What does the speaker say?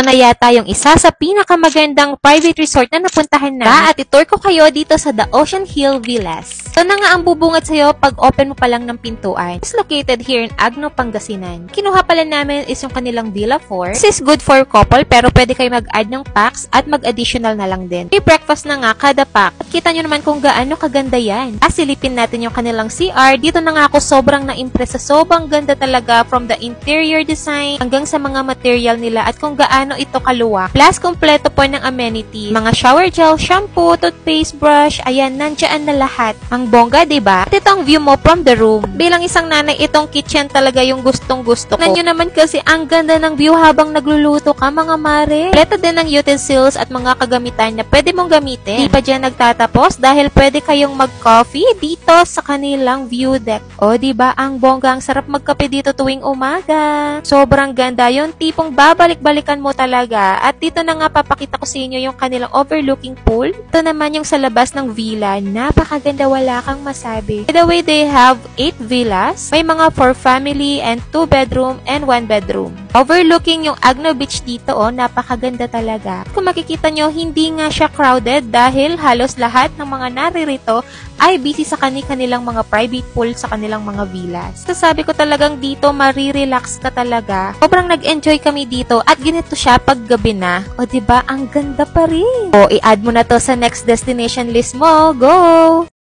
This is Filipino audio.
Ito na yata yung isa sa pinakamagandang private resort na napuntahan na. At itour ko kayo dito sa The Ocean Hill Villas. Ito na nga ang bubungad sa'yo pag open mo pa lang ng pintuan. It's located here in Agno, Pangasinan. Kinuha pala namin is yung kanilang Villa 4. This is good for couple pero pwede kayo mag-add ng packs at mag-additional na lang din. May breakfast na nga kada pack. At kita nyo naman kung gaano kaganda yan. Silipin natin yung kanilang CR. Dito na nga ako sobrang na-impress sa sobrang ganda talaga from the interior design hanggang sa mga material nila at kung gaano ito kaluwak. Plus, kompleto po ng amenities. Mga shower gel, shampoo, toothpaste, brush, ayan, nandiyan na lahat. Ang bongga, diba? At ito ang view mo from the room. Bilang isang nanay, itong kitchen talaga yung gustong-gusto ko. Nanyo naman kasi ang ganda ng view habang nagluluto ka, mga mare. Kompleto din ng utensils at mga kagamitan na pwede mong gamitin. Di pa dyan nagtatapos dahil pwede kayong mag-coffee dito sa kanilang view deck. O, diba? Ang bongga, ang sarap magkape dito tuwing umaga. Sobrang ganda. Yung tipong babalik-balikan mo talaga. At dito na nga papakita ko sa inyo yung kanilang overlooking pool. Ito naman yung sa labas ng villa. Napakaganda, wala kang masabi. By the way, they have 8 villas. May mga 4 family and 2 bedroom and 1 bedroom. Overlooking yung Agno Beach dito, oh, napakaganda talaga. Kung makikita nyo, hindi nga siya crowded dahil halos lahat ng mga naririto ay busy sa kanilang mga private pool sa kanilang mga villas. Sasabi ko talagang dito, marirelax ka talaga. Sobrang nag-enjoy kami dito at ganito siya pag gabi na. O, diba? Ang ganda pa rin. O, i-add mo na to sa next destination list mo. Go!